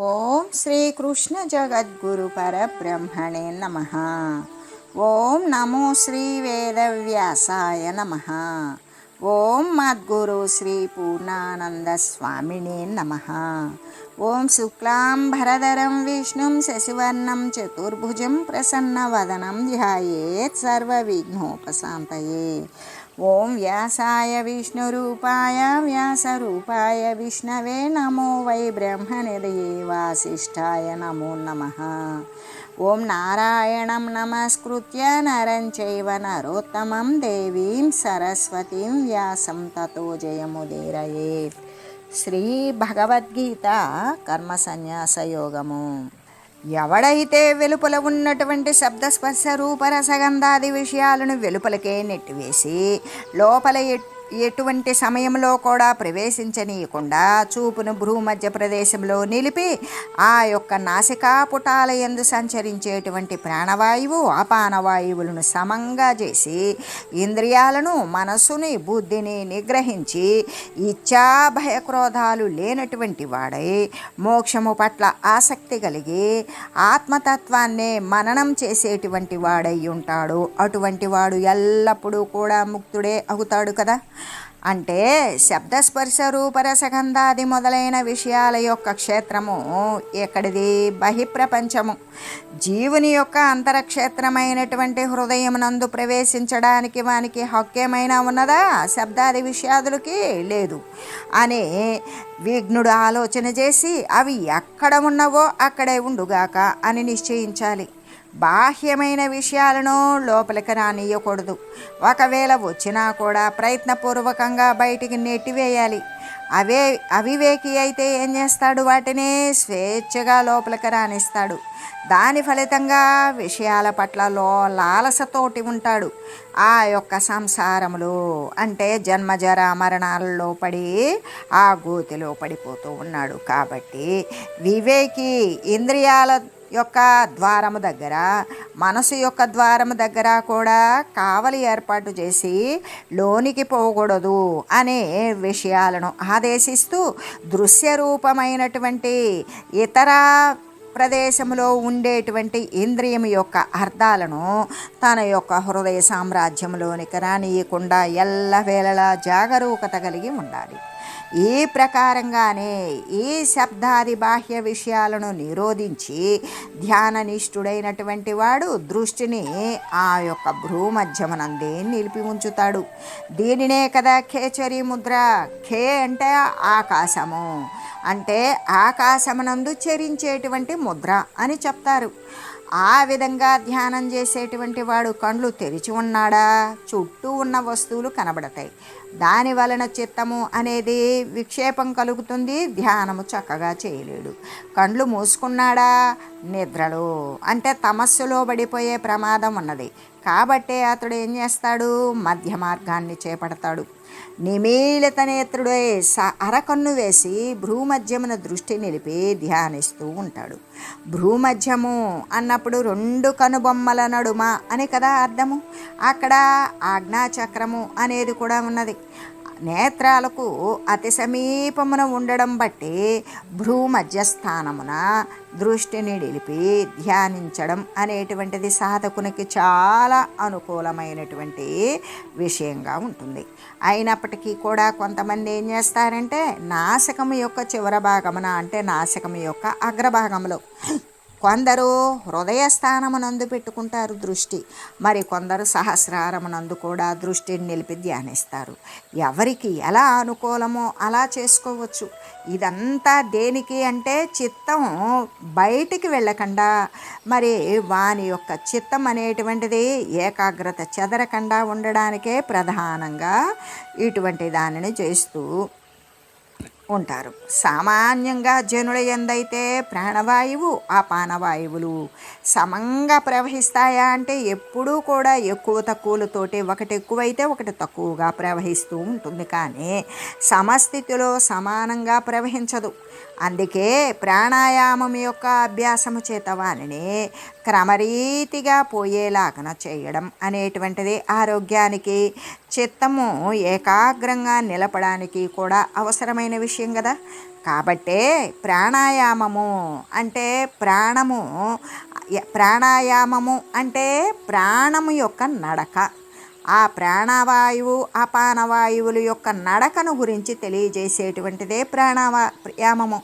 ఓం శ్రీకృష్ణ జగద్గురు పరబ్రహ్మణే నమ. ఓం నమో శ్రీ వేదవ్యాసాయ నమ. ఓం మద్గురు శ్రీ పూర్ణానంద స్వామినే నమ. ఓం శుక్లాంబరధరం విష్ణుం శశివర్ణం చతుర్భుజం ప్రసన్నవదనం ధ్యాయేత్ సర్వవిఘ్నోపశాంతయే. ఓం వ్యాసాయ విష్ణురూపాయ వ్యాసరూపాయ విష్ణవే నమో వై బ్రహ్మనిధయే వాసిష్ఠాయ నమో నమః. ఓం నారాయణం నమస్కృత్య నరం చైవ నరోత్తమం దేవీం సరస్వతీం వ్యాసం తతో జయముదీరయేత్. శ్రీ భగవద్గీత కర్మ సన్యాస యోగము. ఎవడైతే వెలుపల ఉన్నటువంటి శబ్దస్పర్శ రూపరసగంధాది విషయాలను వెలుపలకే నెట్టివేసి లోపల ఎటువంటి సమయంలో కూడా ప్రవేశించనీయకుండా చూపును భ్రూమధ్య ప్రదేశంలో నిలిపి ఆ యొక్క నాసికాపుటాల యందు సంచరించేటువంటి ప్రాణవాయువు అపానవాయువులను సమంగా చేసి ఇంద్రియాలను మనస్సుని బుద్ధిని నిగ్రహించి ఇచ్ఛా భయక్రోధాలు లేనటువంటి వాడై మోక్షము పట్ల ఆసక్తి కలిగి ఆత్మతత్వాన్నే మననం చేసేటువంటి వాడై ఉంటాడు. అటువంటి వాడు ఎల్లప్పుడూ కూడా ముక్తుడే అవుతాడు కదా. అంటే శబ్దస్పర్శ రూపరసగంధాది మొదలైన విషయాల యొక్క క్షేత్రము ఎక్కడిది? బహిప్రపంచము. జీవుని యొక్క అంతరక్షేత్రమైనటువంటి హృదయమునందు ప్రవేశించడానికి వానికి హక్కేమైనా ఉన్నదా? శబ్దాది విషయాదులకి లేదు అని విఘ్నుడు ఆలోచన చేసి అవి ఎక్కడ ఉన్నవో అక్కడే ఉండుగాక అని నిశ్చయించాలి. బాహ్యమైన విషయాలను లోపలికి రానియకూడదు. ఒకవేళ వచ్చినా కూడా ప్రయత్నపూర్వకంగా బయటికి నెట్టివేయాలి. అవివేకి అయితే ఏం చేస్తాడు? వాటిని స్వేచ్ఛగా లోపలికి రానిస్తాడు. దాని ఫలితంగా విషయాల పట్ల లాలసతోటి ఉంటాడు. ఆ యొక్క సంసారములు అంటే జన్మజర మరణాలలో పడి ఆ గోతిలో పడిపోతూ ఉన్నాడు. కాబట్టి వివేకి ఇంద్రియాల యొక్క ద్వారము దగ్గర మనసు యొక్క ద్వారము దగ్గర కూడా కావలి ఏర్పాటు చేసి లోనికి పోకూడదు అనే విషయాలను ఆదేశిస్తూ దృశ్య రూపమైనటువంటి ఇతర ప్రదేశంలో ఉండేటువంటి ఇంద్రియం యొక్క అర్థాలను తన యొక్క హృదయ సామ్రాజ్యంలోనికి రానియకుండా ఎల్లవేళలా జాగరూకత కలిగి ఉండాలి. ఈ ప్రకారంగానే ఈ శబ్దాది బాహ్య విషయాలను నిరోధించి ధ్యాననిష్ఠుడైనటువంటి వాడు దృష్టిని ఆ యొక్క భ్రూమధ్యమనందే నిలిపి ఉంచుతాడు. దీనినే కదా ఖేచరీ ముద్ర. ఖే అంటే ఆకాశము, అంటే ఆకాశమునందు చరించేటువంటి ముద్ర అని చెప్తారు. ఆ విధంగా ధ్యానం చేసేటువంటి వాడు కండ్లు తెరిచి ఉన్నాడా చుట్టూ ఉన్న వస్తువులు కనబడతాయి. దాని వలన చిత్తము అనేది విక్షేపం కలుగుతుంది. ధ్యానము చక్కగా చేయలేడు. కండ్లు మూసుకున్నాడా నిద్రలో అంటే తమస్సులో పడిపోయే ప్రమాదం ఉన్నది. కాబట్టే అతడు ఏం చేస్తాడు? మధ్య మార్గాన్ని చేపడతాడు. నిమీలిత నేత్రుడై అరకన్ను వేసి భ్రూమధ్యమున దృష్టి నిలిపి ధ్యానిస్తూ ఉంటాడు. భ్రూమధ్యము అన్నప్పుడు రెండు కనుబొమ్మల నడుమ అని కదా అర్థము. అక్కడ ఆజ్ఞాచక్రము అనేది కూడా ఉన్నది. నేత్రాలకు అతి సమీపమున ఉండడం బట్టి భ్రూమధ్యస్థానమున దృష్టిని నిలిపి ధ్యానించడం అనేటువంటిది సాధకునికి చాలా అనుకూలమైనటువంటి విషయంగా ఉంటుంది. అయినప్పటికీ కూడా కొంతమంది ఏం చేస్తారంటే నాసికము యొక్క చివరి భాగమున అంటే నాసికము యొక్క అగ్రభాగంలో కొందరు హృదయస్థానమునందు పెట్టుకుంటారు దృష్టి, మరి కొందరు సహస్రారమునందు కూడా దృష్టిని నిలిపి ధ్యానిస్తారు. ఎవరికి ఎలా అనుకూలమో అలా చేసుకోవచ్చు. ఇదంతా దేనికి అంటే చిత్తం బయటికి వెళ్ళకుండా మరి వాని యొక్క చిత్తం అనేటువంటిది ఏకాగ్రత చెదరకుండా ఉండడానికే ప్రధానంగా ఇటువంటి దానిని చేస్తూ ఉంటారు. సామాన్యంగా జనుల యందైతే ప్రాణవాయువు అపానవాయువులు సమంగా ప్రవహిస్తాయా అంటే ఎప్పుడూ కూడా ఎక్కువ తక్కువలతోటి ఒకటి ఎక్కువైతే ఒకటి తక్కువగా ప్రవహిస్తూ ఉంటుంది. కానీ సమస్థితిలో సమానంగా ప్రవహించదు. అందుకే ప్రాణాయామం యొక్క అభ్యాసము చేత వానిని క్రమరీతిగా పోయేలాగన చేయడం అనేటువంటిది ఆరోగ్యానికి, చిత్తము ఏకాగ్రంగా నిలపడానికి కూడా అవసరమైన విషయం కదా. కాబట్టే ప్రాణాయామము అంటే ప్రాణాయామము అంటే ప్రాణము యొక్క నడక, ఆ ప్రాణవాయువు అపానవాయువుల యొక్క నడకను గురించి తెలియజేసేటువంటిదే ప్రాణాయామము.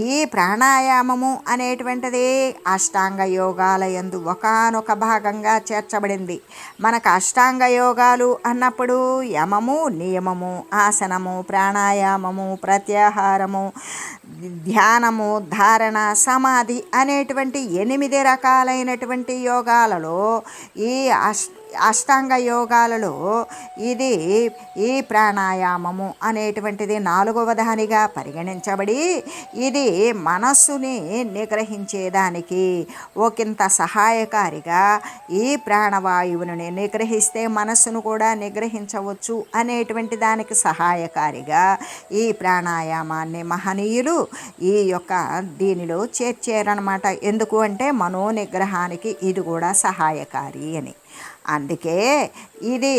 ఈ ప్రాణాయామము అనేటువంటిది అష్టాంగ యోగాల యందు ఒకానొక భాగంగా చేర్చబడింది. మనకు అష్టాంగ యోగాలు అన్నప్పుడు యమము, నియమము, ఆసనము, ప్రాణాయామము, ప్రత్యాహారము, ధ్యానము, ధారణ, సమాధి అనేటువంటి 8 రకాలైనటువంటి యోగాలలో ఈ అష్టాంగ యోగాలలో ఈ ప్రాణాయామము అనేటువంటిది 4వ దానిగా పరిగణించబడి, ఇది మనస్సుని నిగ్రహించేదానికి ఒకంత సహాయకారిగా, ఈ ప్రాణవాయువును నిగ్రహిస్తే మనస్సును కూడా నిగ్రహించవచ్చు అనేటువంటి దానికి సహాయకారిగా ఈ ప్రాణాయామాన్ని మహనీయులు ఈ యొక్క దీనిలో చేర్చారనమాట. ఎందుకు అంటే మనోనిగ్రహానికి ఇది కూడా సహాయకారి అని. అందుకే ఇది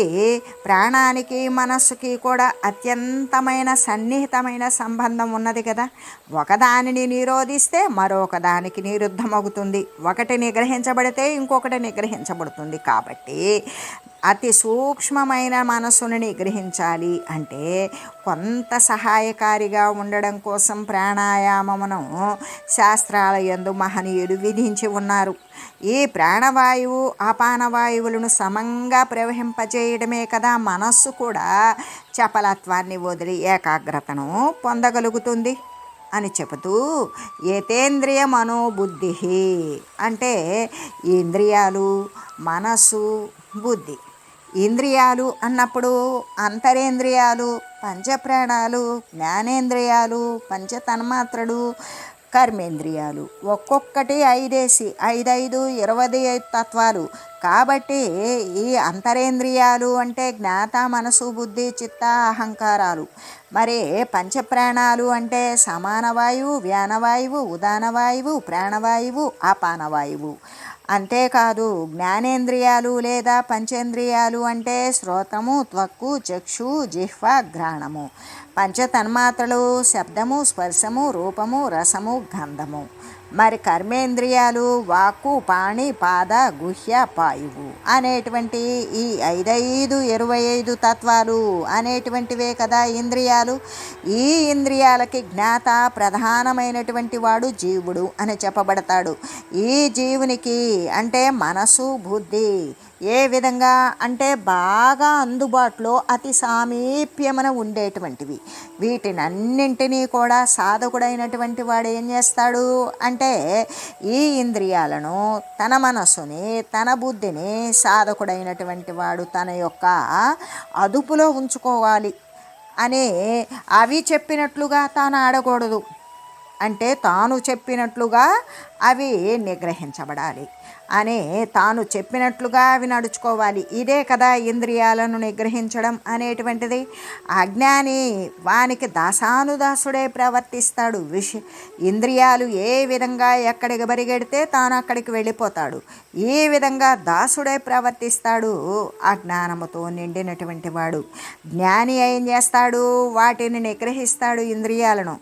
ప్రాణానికి మనస్సుకి కూడా అత్యంతమైన సన్నిహితమైన సంబంధం ఉన్నది కదా. ఒకదానిని నిరోధిస్తే మరొక దానికి నిరుద్ధమవుతుంది, ఒకటి నిగ్రహించబడితే ఇంకొకటి నిగ్రహించబడుతుంది. కాబట్టి అతి సూక్ష్మమైన మనసును నిగ్రహించాలి అంటే కొంత సహాయకారిగా ఉండడం కోసం ప్రాణాయామమును శాస్త్రాల యందు మహనీయులు విధించి ఉన్నారు. ఈ ప్రాణవాయువు అపానవాయువులను సమంగా ప్రవహింపజేయడమే కదా మనస్సు కూడా చపలత్వాన్ని వదిలి ఏకాగ్రతను పొందగలుగుతుంది అని చెబుతూ, ఏతేంద్రియ మనోబుద్ధి అంటే ఇంద్రియాలు, మనస్సు, బుద్ధి. ఇంద్రియాలు అన్నప్పుడు అంతరేంద్రియాలు, పంచప్రాణాలు, జ్ఞానేంద్రియాలు, పంచతన్మాత్రలు, కర్మేంద్రియాలు. ఒక్కొక్కటి 5 5 25 తత్వాలు. కాబట్టి ఈ అంతరేంద్రియాలు అంటే జ్ఞాత, మనసు, బుద్ధి, చిత్త, అహంకారాలు. మరి పంచప్రాణాలు అంటే సమానవాయువు, వ్యానవాయువు, ఉదానవాయువు, ప్రాణవాయువు, అపానవాయువు. అంతేకాదు జ్ఞానేంద్రియాలు లేదా పంచేంద్రియాలు అంటే శ్రోతము, త్వక్కు, చక్షు, జిహ్వ, ఘ్రాణము. పంచతన్మాత్రలు శబ్దము, స్పర్శము, రూపము, రసము, గంధము. మరి కర్మేంద్రియాలు వాక్కు, పాణి, పాద, గుహ్య, పాయువు అనేటువంటి ఈ 5 25 తత్వాలు అనేటువంటివే కదా ఇంద్రియాలు. ఈ ఇంద్రియాలకి జ్ఞాత ప్రధానమైనటువంటి వాడు జీవుడు అని చెప్పబడతాడు. ఈ జీవునికి అంటే మనసు, బుద్ధి ఏ విధంగా అంటే బాగా అందుబాటులో అతి సామీప్యమున ఉండేటువంటివి. వీటినన్నింటినీ కూడా సాధకుడైనటువంటి వాడు ఏం చేస్తాడు అంటే ఈ ఇంద్రియాలను, తన మనస్సుని, తన బుద్ధిని సాధకుడైనటువంటి వాడు తన యొక్క అదుపులో ఉంచుకోవాలి. అని అవి చెప్పినట్లుగా తాను ఆడకూడదు, అంటే తాను చెప్పినట్లుగా అవి నిగ్రహించబడాలి అని తాను చెప్పినట్లుగా అవి నడుచుకోవాలి. ఇదే కదా ఇంద్రియాలను నిగ్రహించడం అనేటువంటిది. అజ్ఞాని వానికి దాసానుదాసుడే ప్రవర్తిస్తాడు. ఇంద్రియాలు ఏ విధంగా ఎక్కడికి బరిగెడితే తాను అక్కడికి వెళ్ళిపోతాడు. ఈ విధంగా దాసుడే ప్రవర్తిస్తాడు అజ్ఞానముతో నిండినటువంటి వాడు. జ్ఞాని ఏం చేస్తాడు? వాటిని నిగ్రహిస్తాడు, ఇంద్రియాలను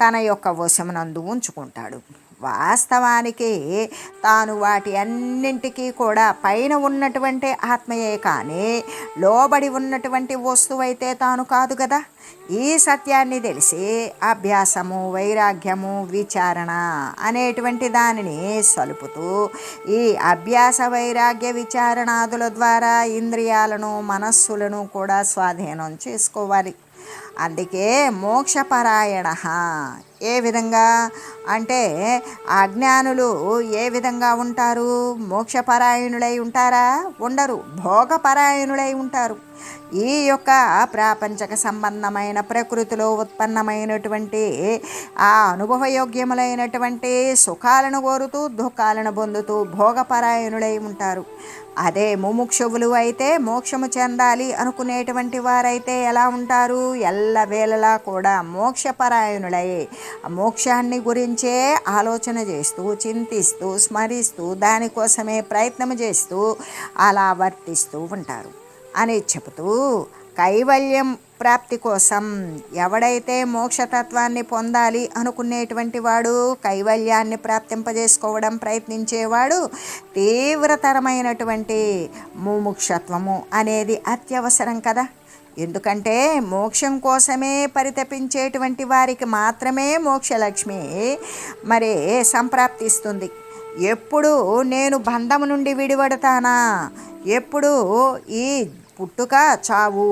తన యొక్క వశమునందు ఉంచుకుంటాడు. వాస్తవానికి తాను వాటి అన్నింటికీ కూడా పైన ఉన్నటువంటి ఆత్మయే కానీ లోబడి ఉన్నటువంటి వస్తువైతే తాను కాదు కదా. ఈ సత్యాన్ని తెలిసి అభ్యాసము, వైరాగ్యము, విచారణ అనేటువంటి దానిని సలుపుతూ ఈ అభ్యాస, వైరాగ్య, విచారణాదుల ద్వారా ఇంద్రియాలను, మనస్సులను కూడా స్వాధీనం చేసుకోవాలి. అందుకే మోక్షపరాయణ ఏ విధంగా అంటే అజ్ఞానులు ఏ విధంగా ఉంటారు? మోక్షపరాయణులై ఉంటారా? ఉండరు, భోగపరాయణులై ఉంటారు. ఈ యొక్క ప్రాపంచక సంబంధమైన ప్రకృతిలో ఉత్పన్నమైనటువంటి ఆ అనుభవయోగ్యములైనటువంటి సుఖాలను కోరుతూ దుఃఖాలను పొందుతూ భోగపరాయణులై ఉంటారు. అదే ముముక్షువులు అయితే మోక్షము చెందాలి అనుకునేటువంటి వారైతే ఎలా ఉంటారు? ఎల్లవేళలా కూడా మోక్షపరాయణులై మోక్షాన్ని గురించే ఆలోచన చేస్తూ చింతిస్తూ స్మరిస్తూ దానికోసమే ప్రయత్నం చేస్తూ అలా వర్తిస్తూ ఉంటారు అని చెబుతూ, కైవల్యం ప్రాప్తి కోసం ఎవడైతే మోక్షతత్వాన్ని పొందాలి అనుకునేటువంటి వాడు, కైవల్యాన్ని ప్రాప్తింపజేసుకోవడం ప్రయత్నించేవాడు తీవ్రతరమైనటువంటి ముముక్షత్వము అనేది అత్యవసరం కదా. ఎందుకంటే మోక్షం కోసమే పరితపించేటువంటి వారికి మాత్రమే మోక్షలక్ష్మి మరి సంప్రాప్తిస్తుంది. ఎప్పుడు నేను బంధము నుండి విడిపడతానా, ఎప్పుడు ఈ పుట్టుక చావు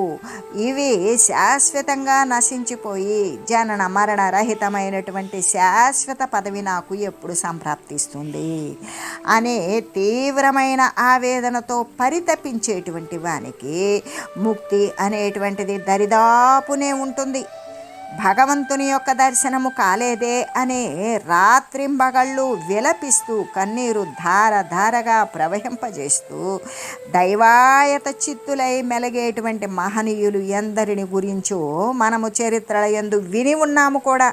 ఇవి శాశ్వతంగా నశించిపోయి జనన మరణ రహితమైనటువంటి శాశ్వత పదవి నాకు ఎప్పుడు సంప్రాప్తిస్తుంది అనే తీవ్రమైన ఆవేదనతో పరితపించేటువంటి వానికి ముక్తి అనేటువంటిది దరిదాపునే ఉంటుంది. భగవంతుని యొక్క దర్శనము కాలేదే అనే రాత్రింబగళ్ళు విలపిస్తూ కన్నీరు ధార ధారగా ప్రవహింపజేస్తూ దైవాయత చిత్తులై మెలగేటువంటి మహనీయులు ఎందరిని గురించో మనము చరిత్రల యందు విని ఉన్నాము కూడా.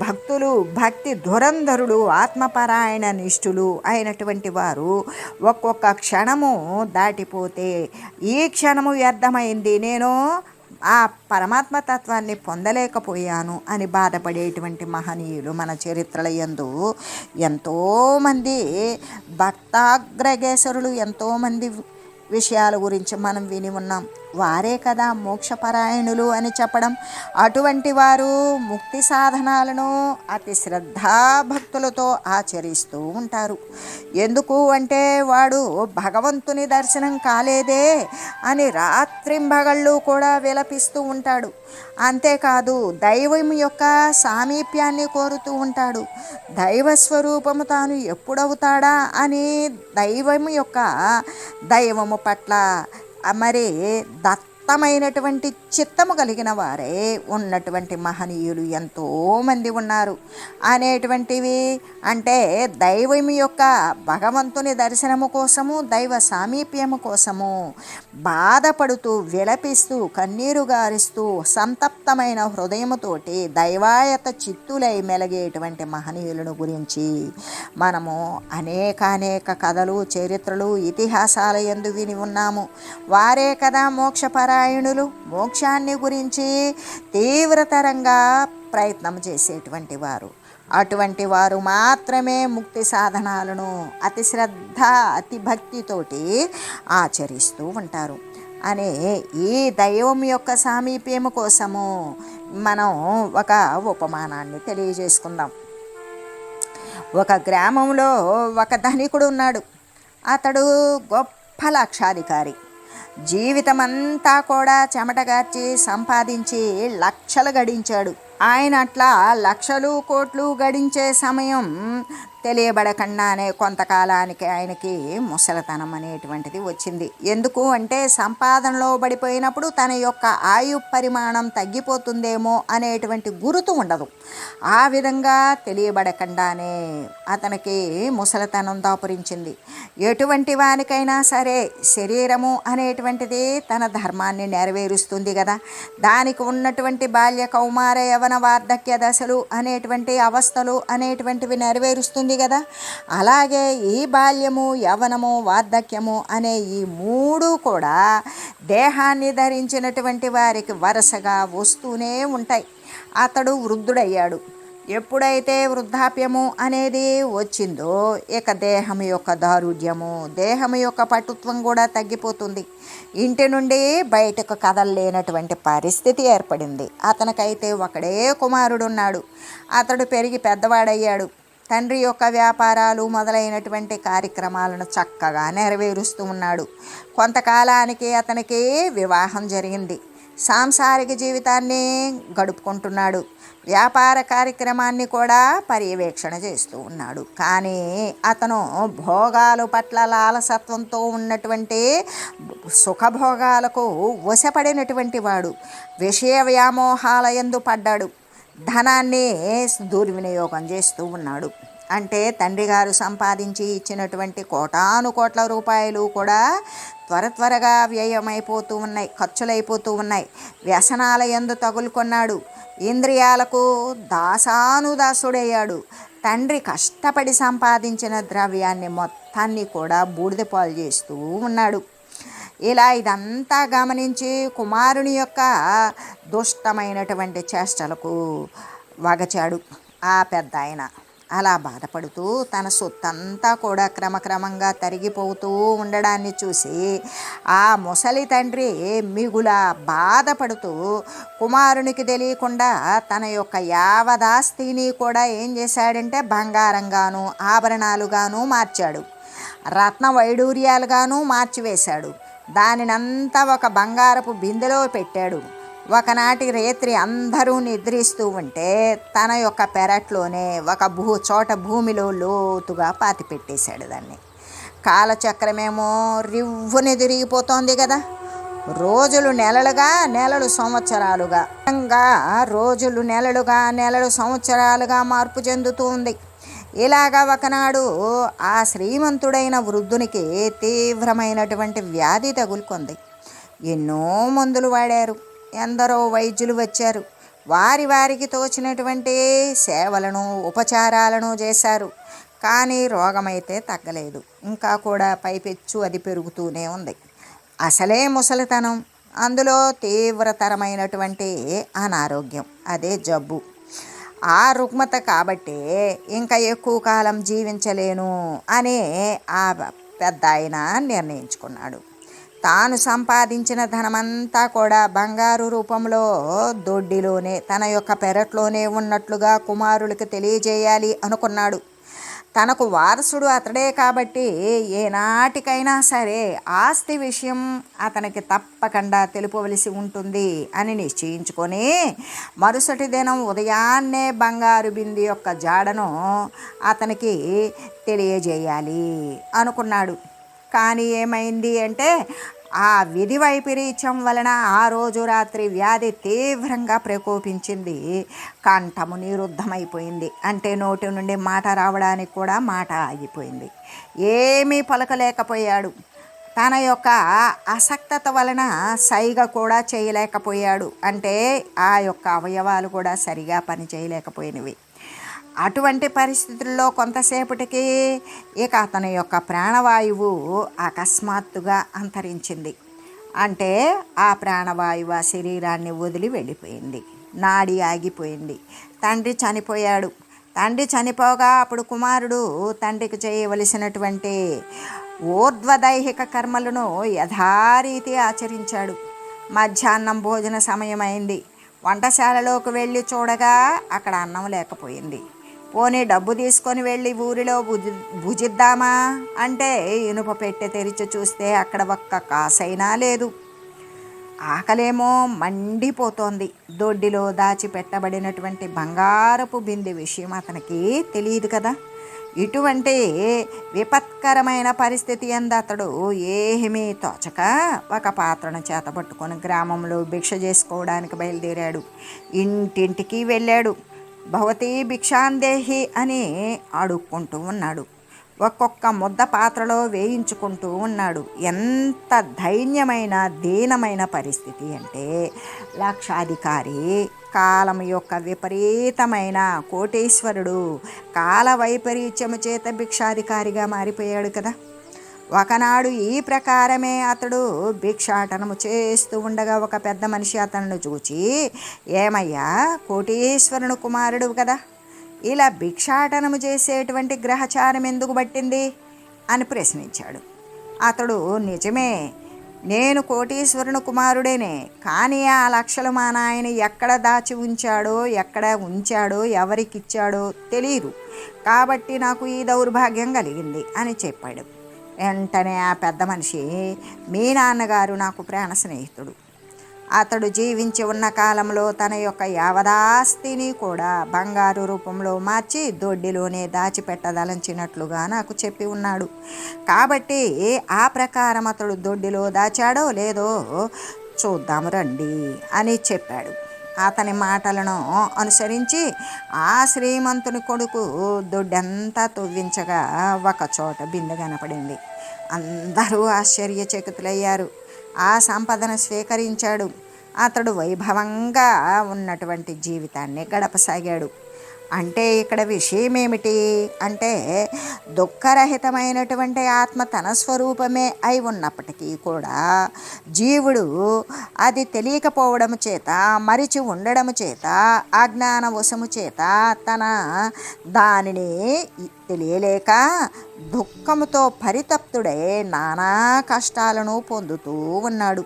భక్తులు, భక్తి ధురంధరులు, ఆత్మపరాయణ నిష్ఠులు అయినటువంటి వారు ఒక్కొక్క క్షణము దాటిపోతే ఈ క్షణము వ్యర్థమైంది, నేను ఆ పరమాత్మ తత్వాన్ని పొందలేకపోయాను అని బాధపడేటువంటి మహనీయులు మన చరిత్రల యందు ఎంతోమంది భక్తాగ్రగేసరులు ఎంతోమంది విషయాల గురించి మనం విని ఉన్నాం. వారే కదా మోక్షపరాయణులు అని చెప్పడం. అటువంటి వారు ముక్తి సాధనాలను అతి శ్రద్ధాభక్తులతో ఆచరిస్తూ ఉంటారు. ఎందుకు అంటే వాడు భగవంతుని దర్శనం కాలేదే అని రాత్రింబగళ్ళు కూడా విలపిస్తూ ఉంటాడు. అంతేకాదు దైవం యొక్క సామీప్యాన్ని కోరుతూ ఉంటాడు. దైవస్వరూపము తాను ఎప్పుడవుతాడా అని దైవము పట్ల మరి దత్తమైనటువంటి చిత్తము కలిగిన వారే ఉన్నటువంటి మహనీయులు ఎంతోమంది ఉన్నారు అనేటువంటివి. అంటే దైవం యొక్క భగవంతుని దర్శనము కోసము, దైవ సామీప్యము కోసము బాధపడుతూ విలపిస్తూ కన్నీరు గారిస్తూ సంతప్తమైన హృదయముతోటి దైవాయత చిత్తులై మెలగేటువంటి మహనీయులను గురించి మనము అనేక కథలు, చరిత్రలు, ఇతిహాసాల యందు విని ఉన్నాము. వారే కదా మోక్షపరాయణులు. మోక్షాన్ని గురించి తీవ్రతరంగా ప్రయత్నం చేసేటువంటి వారు. అటువంటి వారు మాత్రమే ముక్తి సాధనాలను అతి శ్రద్ధ, అతి భక్తితోటి ఆచరిస్తూ ఉంటారు అనే ఈ దైవం యొక్క సామీప్యము కోసము మనం ఒక ఉపమానాన్ని తెలియజేసుకుందాం. ఒక గ్రామంలో ఒక ధనికుడు ఉన్నాడు. అతడు గొప్ప లక్షాధికారి. జీవితమంతా కూడా చెమటగార్చి సంపాదించి లక్షలు గడించాడు. ఆయన అట్లా లక్షలు కోట్లు గడించే సమయం తెలియబడకుండానే కొంతకాలానికి ఆయనకి ముసలితనం అనేటువంటిది వచ్చింది. ఎందుకు అంటే సంపాదనలో పడిపోయినప్పుడు తన యొక్క ఆయు పరిమాణం తగ్గిపోతుందేమో అనేటువంటి గుర్తు ఉండదు. ఆ విధంగా తెలియబడకుండానే అతనికి ముసలితనం దాపురించింది. ఎటువంటి వానికైనా సరే శరీరము అనేటువంటిది తన ధర్మాన్ని నెరవేరుస్తుంది కదా. దానికి ఉన్నటువంటి బాల్య, కౌమార, యవన, వార్ధక్య దశలు అనేటువంటి అవస్థలు అనేటువంటివి నెరవేరుస్తుంది కదా. అలాగే ఈ బాల్యము, యవనము, వార్ధక్యము అనే ఈ మూడు కూడా దేహాన్ని ధరించినటువంటి వారికి వరుసగా వస్తూనే ఉంటాయి. అతడు వృద్ధుడయ్యాడు. ఎప్పుడైతే వృద్ధాప్యము అనేది వచ్చిందో ఇక దేహం యొక్క దారుఢ్యము, దేహం యొక్క పటుత్వం కూడా తగ్గిపోతుంది. ఇంటి నుండి బయటకు కదలలేనటువంటి పరిస్థితి ఏర్పడింది. అతనికైతే ఒకడే కుమారుడున్నాడు. అతడు పెరిగి పెద్దవాడయ్యాడు. తండ్రి యొక్క వ్యాపారాలు మొదలైనటువంటి కార్యక్రమాలను చక్కగా నెరవేరుస్తూ ఉన్నాడు. కొంతకాలానికి అతనికి వివాహం జరిగింది. సాంసారిక జీవితాన్ని గడుపుకుంటున్నాడు. వ్యాపార కార్యక్రమాన్ని కూడా పర్యవేక్షణ చేస్తూ ఉన్నాడు. కానీ అతను భోగాలు పట్ల లాలసత్వంతో ఉన్నటువంటి సుఖభోగాలకు వశపడినటువంటి వాడు. విషయ వ్యామోహాల యందు పడ్డాడు. ధనాన్ని దుర్వినియోగం చేస్తూ ఉన్నాడు. అంటే తండ్రి గారు సంపాదించి ఇచ్చినటువంటి కోటాను కోట్ల రూపాయలు కూడా త్వరగా వ్యయమైపోతూ ఉన్నాయి, ఖర్చులైపోతూ ఉన్నాయి. వ్యసనాల యందు తగులుకొన్నాడు. ఇంద్రియాలకు దాసానుదాసుడయ్యాడు. తండ్రి కష్టపడి సంపాదించిన ద్రవ్యాన్ని మొత్తాన్ని కూడా బూడిద పాలు చేస్తూ ఉన్నాడు. ఇలా ఇదంతా గమనించి కుమారుని యొక్క దుష్టమైనటువంటి చేష్టలకు వగచాడు ఆ పెద్ద ఆయన. అలా బాధపడుతూ తన సొత్తంతా కూడా క్రమక్రమంగా తరిగిపోతూ ఉండడాన్ని చూసి ఆ ముసలి తండ్రి మిగుల బాధపడుతూ కుమారునికి తెలియకుండా తన యొక్క యావదాస్తిని కూడా ఏం చేశాడంటే బంగారంగాను ఆభరణాలుగాను మార్చాడు, రత్న వైడూర్యాలుగాను మార్చివేశాడు. దానినంతా ఒక బంగారపు బిందెలో పెట్టాడు. ఒకనాటి రేత్రి అందరూ నిద్రిస్తూ ఉంటే తన యొక్క పెరట్లోనే ఒక చోట భూమిలో లోతుగా పాతిపెట్టేశాడు దాన్ని. కాలచక్రమేమో రివ్వుని తిరిగిపోతోంది కదా. రోజులు నెలలుగా, నెలలు సంవత్సరాలుగా, రోజులు నెలలుగా, నెలలు సంవత్సరాలుగా మార్పు చెందుతూ ఉంది. ఇలాగా ఒకనాడు ఆ శ్రీమంతుడైన వృద్ధునికి తీవ్రమైనటువంటి వ్యాధి తగులుకుంది. ఎన్నో మందులు వాడారు, ఎందరో వైద్యులు వచ్చారు, వారికి తోచినటువంటి సేవలను ఉపచారాలను చేశారు. కానీ రోగమైతే తగ్గలేదు. ఇంకా కూడా పైపెచ్చు అది పెరుగుతూనే ఉంది. అసలే ముసలితనం, అందులో తీవ్రతరమైనటువంటి అనారోగ్యం, అదే జబ్బు. ఆ రుగ్మత కాబట్టి ఇంకా ఎక్కువ కాలం జీవించలేను అని ఆ పెద్ద ఆయన నిర్ణయించుకున్నాడు. తాను సంపాదించిన ధనమంతా కూడా బంగారు రూపంలో దొడ్డిలోనే తన యొక్క పెరట్లోనే ఉన్నట్లుగా కుమారులకు తెలియజేయాలి అనుకున్నాడు. తనకు వారసుడు అతడే కాబట్టి ఏనాటికైనా సరే ఆస్తి విషయం అతనికి తప్పకుండా తెలుపవలసి ఉంటుంది అని నిశ్చయించుకొని మరుసటి దినం ఉదయాన్నే బంగారు బింది యొక్క జాడను అతనికి తెలియజేయాలి అనుకున్నాడు. కానీ ఏమైంది అంటే ఆ విధి వైపరీత్యం వలన ఆ రోజు రాత్రి వ్యాధి తీవ్రంగా ప్రకోపించింది. కంఠము నిరుద్ధమైపోయింది. అంటే నోటి నుండి మాట రావడానికి కూడా మాట ఆగిపోయింది. ఏమీ పలకలేకపోయాడు. తన యొక్క అసక్తత వలన సైగ కూడా చేయలేకపోయాడు. అంటే ఆ యొక్క అవయవాలు కూడా సరిగా పని చేయలేకపోయినవి. అటువంటి పరిస్థితుల్లో కొంతసేపటికి ఇక అతని యొక్క ప్రాణవాయువు అకస్మాత్తుగా అంతరించింది. అంటే ఆ ప్రాణవాయువు ఆ శరీరాన్ని వదిలి వెళ్ళిపోయింది. నాడి ఆగిపోయింది. తండ్రి చనిపోయాడు. తండ్రి చనిపోగా అప్పుడు కుమారుడు తండ్రికి చేయవలసినటువంటి ఊర్ధ్వదైహిక కర్మలను యథారీతి ఆచరించాడు. మధ్యాహ్నం భోజన సమయం అయింది. వంటశాలలోకి వెళ్ళి చూడగా అక్కడ అన్నం లేకపోయింది. పోనీ డబ్బు తీసుకొని వెళ్ళి ఊరిలో భుజిద్దామా అంటే ఇనుప పెట్టె తెరిచి చూస్తే అక్కడ ఒక్క కాసైనా లేదు. ఆకలేమో మండిపోతోంది. దొడ్డిలో దాచిపెట్టబడినటువంటి బంగారపు బిందె విషయం అతనికి తెలియదు కదా. ఇటువంటి విపత్కరమైన పరిస్థితి యందు అతడు ఏమీ తోచక ఒక పాత్రను చేతపట్టుకొని గ్రామంలో భిక్ష చేసుకోవడానికి బయలుదేరాడు. ఇంటింటికి వెళ్ళాడు. భవతి భిక్షాందేహి అని అడుక్కుంటూ ఉన్నాడు. ఒక్కొక్క ముద్ద పాత్రలో వేయించుకుంటూ ఉన్నాడు. ఎంత దైన్యమైన దీనమైన పరిస్థితి అంటే లక్షాధికారి కాలం యొక్క విపరీతమైన కోటీశ్వరుడు కాల వైపరీత్యము చేత భిక్షాధికారిగా మారిపోయాడు కదా. ఒకనాడు ఈ ప్రకారమే అతడు భిక్షాటనము చేస్తూ ఉండగా ఒక పెద్ద మనిషి అతను చూచి, ఏమయ్యా, కోటీశ్వరుని కుమారుడు కదా, ఇలా భిక్షాటనము చేసేటువంటి గ్రహచారం ఎందుకు పట్టింది అని ప్రశ్నించాడు. అతడు, నిజమే, నేను కోటీశ్వరుని కుమారుడేనే, కానీ ఆ లక్షలు మా నాయన ఎక్కడ దాచి ఉంచాడో ఎవరికిచ్చాడో తెలియదు, కాబట్టి నాకు ఈ దౌర్భాగ్యం కలిగింది అని చెప్పాడు. వెంటనే ఆ పెద్ద మనిషి, మీ నాన్నగారు నాకు ప్రాణ స్నేహితుడు, అతడు జీవించి ఉన్న కాలంలో తన యొక్క యావదాస్తిని కూడా బంగారు రూపంలో మార్చి దొడ్డిలోనే దాచిపెట్టదలంచినట్లుగా నాకు చెప్పి ఉన్నాడు. కాబట్టి ఆ ప్రకారం అతడు దొడ్డిలో దాచాడో లేదో చూద్దాము రండి అని చెప్పాడు. అతని మాటలను అనుసరించి ఆ శ్రీమంతుని కొడుకు దొడ్డంతా తవ్వించగా ఒకచోట బిందె కనపడింది. అందరూ ఆశ్చర్యచకితులయ్యారు. ఆ సంపదను స్వీకరించాడు. అతడు వైభవంగా ఉన్నటువంటి జీవితాన్ని గడపసాగాడు. అంటే ఇక్కడ విషయం ఏమిటి అంటే, దుఃఖరహితమైనటువంటి ఆత్మ తన స్వరూపమే అయి ఉన్నప్పటికీ కూడా జీవుడు అది తెలియకపోవడం చేత, మరిచి ఉండడం చేత, అజ్ఞాన వశము చేత తన దానిని తెలియలేక దుఃఖముతో పరితప్తుడై నానా కష్టాలను పొందుతూ ఉన్నాడు.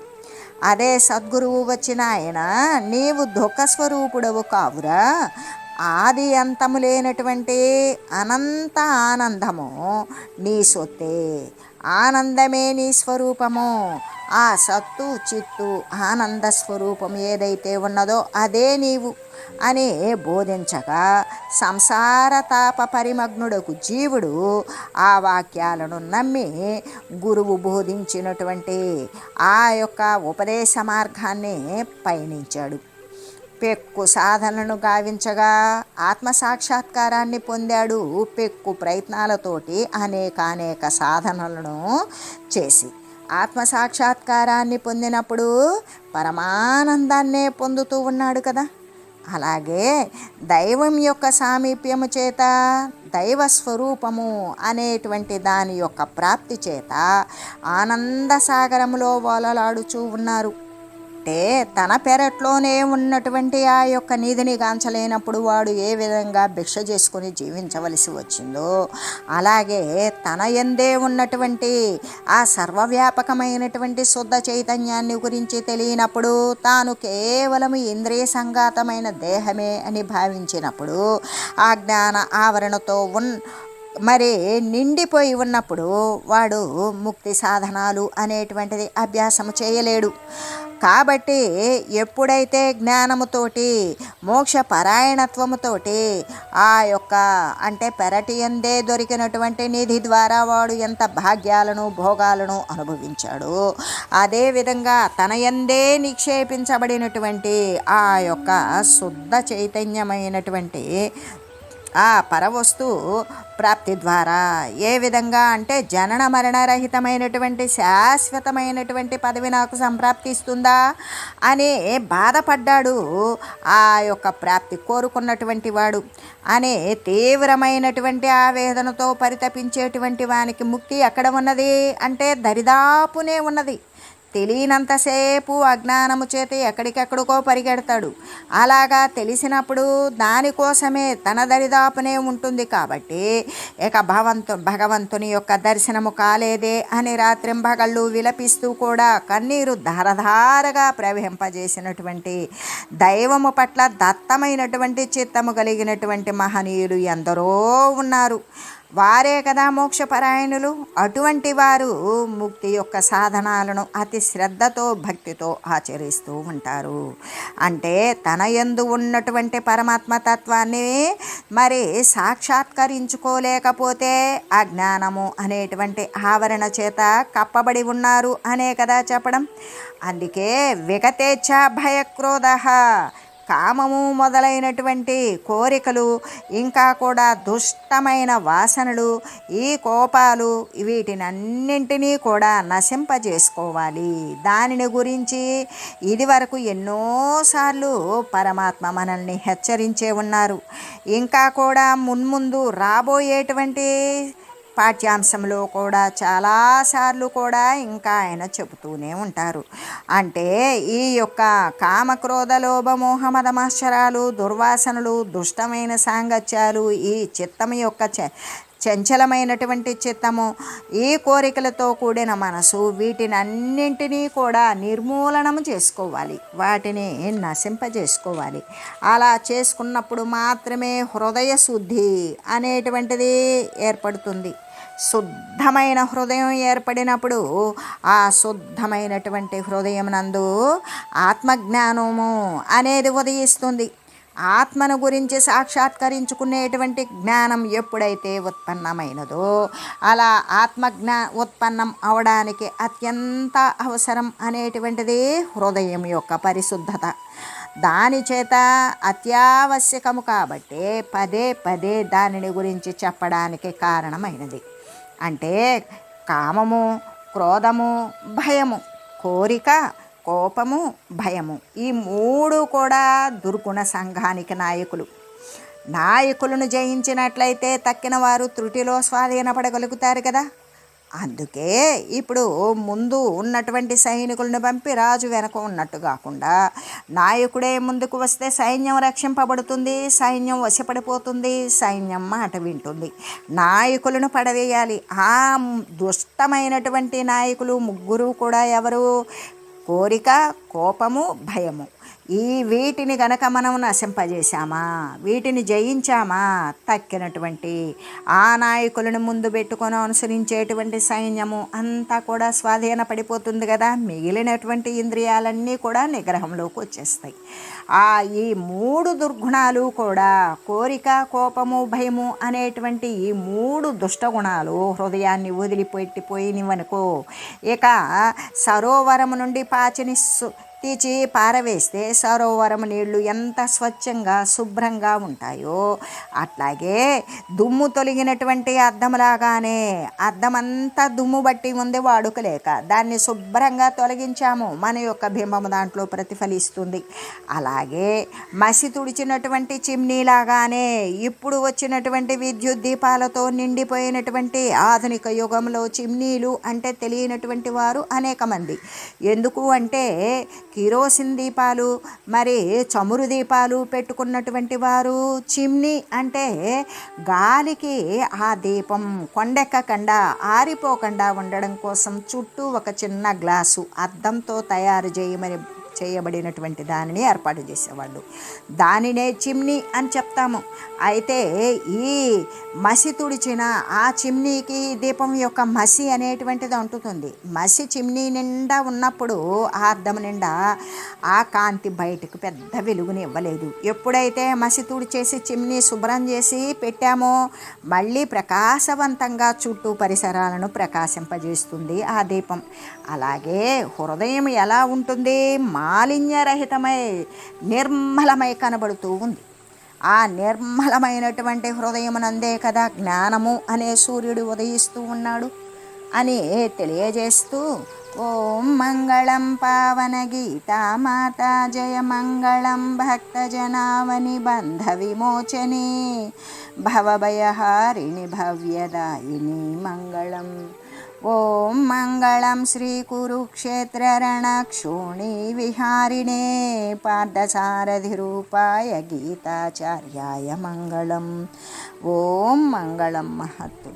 అదే సద్గురువు వచ్చిన ఆయన, నీవు దుఃఖస్వరూపుడవు కావురా, ఆది అంతము లేనటువంటి అనంత ఆనందము నీ సొత్తే, ఆనందమే నీ స్వరూపము, ఆ సత్తు చిత్తు ఆనంద స్వరూపం ఏదైతే ఉన్నదో అదే నీవు అని బోధించగా సంసార తాప పరిమగ్నుడకు జీవుడు ఆ వాక్యాలను నమ్మి గురువు బోధించినటువంటి ఆ యొక్క ఉపదేశ మార్గాన్ని పయనించాడు. పెక్కు సాధనను గావించగా ఆత్మసాక్షాత్కారాన్ని పొందాడు. పెక్కు ప్రయత్నాలతోటి అనేక సాధనలను చేసి ఆత్మసాక్షాత్కారాన్ని పొందినప్పుడు పరమానందాన్నే పొందుతూ ఉన్నాడు కదా. అలాగే దైవం యొక్క సామీప్యము చేత, దైవ స్వరూపము అనేటువంటి దాని యొక్క ప్రాప్తి చేత ఆనంద సాగరములో వలలాడుచూ ఉన్నారు. అంటే తన పెరట్లోనే ఉన్నటువంటి ఆ యొక్క నిధిని గాంచలేనప్పుడు వాడు ఏ విధంగా భిక్ష చేసుకొని జీవించవలసి వచ్చిందో, అలాగే తన యందే ఉన్నటువంటి ఆ సర్వవ్యాపకమైనటువంటి శుద్ధ చైతన్యాన్ని గురించి తెలియనప్పుడు, తాను కేవలం ఇంద్రియ సంఘాతమైన దేహమే అని భావించినప్పుడు, ఆ జ్ఞాన ఆవరణతో మరి నిండిపోయి ఉన్నప్పుడు వాడు ముక్తి సాధనాలు అనేటువంటిది అభ్యాసము చేయలేడు. కాబట్టి ఎప్పుడైతే జ్ఞానముతోటి మోక్ష పరాయణత్వముతోటి ఆ యొక్క అంటే పెరటి యందే దొరికినటువంటి నిధి ద్వారా వాడు ఎంత భాగ్యాలను భోగాలను అనుభవించాడో, అదేవిధంగా తన యందే నిక్షేపించబడినటువంటి ఆ యొక్క శుద్ధ చైతన్యమైనటువంటి ఆ పరవస్తు ప్రాప్తి ద్వారా ఏ విధంగా అంటే జనన మరణరహితమైనటువంటి శాశ్వతమైనటువంటి పదవి నాకు సంప్రాప్తిస్తుందా అని బాధపడ్డాడు. ఆ యొక్క ప్రాప్తి కోరుకున్నటువంటి వాడు అనే తీవ్రమైనటువంటి ఆవేదనతో పరితపించేటువంటి వానికి ముక్తి ఎక్కడ ఉన్నది అంటే దరిదాపునే ఉన్నది. తెలియనంతసేపు అజ్ఞానము చేత ఎక్కడికెక్కడికో పరిగెడతాడు. అలాగా తెలిసినప్పుడు దానికోసమే తన దరిదాపునే ఉంటుంది. కాబట్టి ఇక భగవంతుని యొక్క దర్శనము కాలేదే అని రాత్రింబగళ్ళు విలపిస్తూ కూడా కన్నీరు ధారధారగా ప్రవహింపజేసినటువంటి దైవము పట్ల దత్తమైనటువంటి చిత్తము కలిగినటువంటి మహనీయులు ఎందరో ఉన్నారు. వారే కదా మోక్షపరాయణులు. అటువంటి వారు ముక్తి యొక్క సాధనాలను అతి శ్రద్ధతో భక్తితో ఆచరిస్తూ ఉంటారు. అంటే తన యందు ఉన్నటువంటి పరమాత్మతత్వాన్ని మరి సాక్షాత్కరించుకోలేకపోతే అజ్ఞానము అనేటువంటి ఆవరణ చేత కప్పబడి ఉన్నారు అనే కదా చెప్పడం. అందుకే విగతేచ్ఛ భయక్రోధ, కామము మొదలైనటువంటి కోరికలు, ఇంకా కూడా దుష్టమైన వాసనలు, ఈ కోపాలు, వీటినన్నింటినీ కూడా నశింపజేసుకోవాలి. దానిని గురించి ఇదివరకు ఎన్నోసార్లు పరమాత్మ మనల్ని హెచ్చరించే ఉన్నారు. ఇంకా కూడా మున్ముందు రాబోయేటువంటి పాఠ్యాంశంలో కూడా చాలాసార్లు కూడా ఇంకా ఆయన చెబుతూనే ఉంటారు. అంటే ఈ యొక్క కామక్రోధ లోభ మోహ మదమాశ్చరాలు, దుర్వాసనలు, దుష్టమైన సాంగత్యాలు ఈ చిత్తం యొక్క చంచలమైనటువంటి చిత్తము, ఈ కోరికలతో కూడిన మనసు, వీటినన్నింటినీ కూడా నిర్మూలనం చేసుకోవాలి, వాటిని నశింపజేసుకోవాలి. అలా చేసుకున్నప్పుడు మాత్రమే హృదయ శుద్ధి అనేటువంటిది ఏర్పడుతుంది. శుద్ధమైన హృదయం ఏర్పడినప్పుడు ఆ శుద్ధమైనటువంటి హృదయం నందు ఆత్మజ్ఞానము అనేది ఉదయిస్తుంది. ఆత్మను గురించి సాక్షాత్కరించుకునేటువంటి జ్ఞానం ఎప్పుడైతే ఉత్పన్నమైనదో, అలా ఉత్పన్నం అవడానికి అత్యంత అవసరం అనేటువంటిది హృదయం యొక్క పరిశుద్ధత. దాని చేత అత్యావశ్యకము కాబట్టి పదే పదే దానిని గురించి చెప్పడానికి కారణమైనది. అంటే కామము, క్రోధము, భయము, కోరిక, కోపము, భయము, ఈ మూడు కూడా దుర్గుణ సంఘానికి నాయకులను జయించినట్లయితే తక్కిన వారు త్రుటిలో స్వాధీనపడగలుగుతారు కదా. అందుకే ఇప్పుడు ముందు ఉన్నటువంటి సైనికులను పంపి రాజు వెనక ఉన్నట్టు కాకుండా నాయకుడే ముందుకు వస్తే సైన్యం రక్షింపబడుతుంది, సైన్యం వశపడిపోతుంది, సైన్యం మాట వింటుంది. నాయకులను పడవేయాలి. ఆ దుష్టమైనటువంటి నాయకులు ముగ్గురు కూడా ఎవరు? కోరిక, కోపము, భయము. వీటిని గనక మనం నశింపజేశామా, వీటిని జయించామా, తక్కినటువంటి ఆ నాయకులను ముందు పెట్టుకొని అనుసరించేటువంటి సైన్యము అంతా కూడా స్వాధీనపడిపోతుంది కదా. మిగిలినటువంటి ఇంద్రియాలన్నీ కూడా నిగ్రహంలోకి వచ్చేస్తాయి. ఈ మూడు దుర్గుణాలు కూడా, కోరిక, కోపము, భయము అనేటువంటి ఈ మూడు దుష్టగుణాలు హృదయాన్ని వదిలిపెట్టిపోయినవనుకో, ఇక సరోవరము నుండి పాచిని తీచి పారవేస్తే సరోవరం నీళ్లు ఎంత స్వచ్ఛంగా శుభ్రంగా ఉంటాయో, అట్లాగే దుమ్ము తొలగినటువంటి అద్దంలాగానే అద్దమంతా దుమ్ము బట్టి ఉంది వాడుకలేక దాన్ని శుభ్రంగా తొలగించాము, మన యొక్క బింబము దాంట్లో ప్రతిఫలిస్తుంది. అలాగే మసి తుడిచినటువంటి చిమ్నీలాగానే ఇప్పుడు వచ్చినటువంటి విద్యుత్ దీపాలతో నిండిపోయినటువంటి ఆధునిక యుగంలో చిమ్నీలు అంటే తెలియనటువంటి వారు అనేక మంది. ఎందుకు అంటే కిరోసిన్ దీపాలు, మరి చమురు దీపాలు పెట్టుకున్నటువంటి వారు చిమ్నీ అంటే గాలికి ఆ దీపం కొండెక్కకుండా ఆరిపోకుండా ఉండడం కోసం చుట్టూ ఒక చిన్న గ్లాసు అద్దంతో తయారు చేయబడినటువంటి దానిని ఏర్పాటు చేసేవాళ్ళు. దానినే చిమ్నీ అని చెప్తాము. అయితే ఈ మసి తుడిచిన ఆ చిమ్నీకి దీపం యొక్క మసి అనేటువంటిది అంటుతుంది. మసి చిమ్నీ నిండా ఉన్నప్పుడు ఆ అద్దం నిండా ఆ కాంతి బయటకు పెద్ద వెలుగుని ఇవ్వలేదు. ఎప్పుడైతే మసి తుడిచేసి చిమ్నీ శుభ్రం చేసి పెట్టామో మళ్ళీ ప్రకాశవంతంగా చుట్టూ పరిసరాలను ప్రకాశింపజేస్తుంది ఆ దీపం. అలాగే హృదయం ఎలా ఉంటుంది? మాలిన్యరహితమై నిర్మలమై కనబడుతూ ఉంది. ఆ నిర్మలమైనటువంటి హృదయమునందే కదా జ్ఞానము అనే సూర్యుడు ఉదయిస్తూ ఉన్నాడు అని తెలియజేస్తూ, ఓం మంగళం పావన గీతా మాతా జయ మంగళం భక్తజనావని బంధ విమోచనే భవభయహారిణి భవ్యదాయిని మంగళం. ఓం మంగళం శ్రీ కురుక్షేత్ర రణక్షోణి విహారిణే పార్థసారథి రూపాయ గీతాచార్యాయ మంగళం. ఓం మంగళం మహత్తు.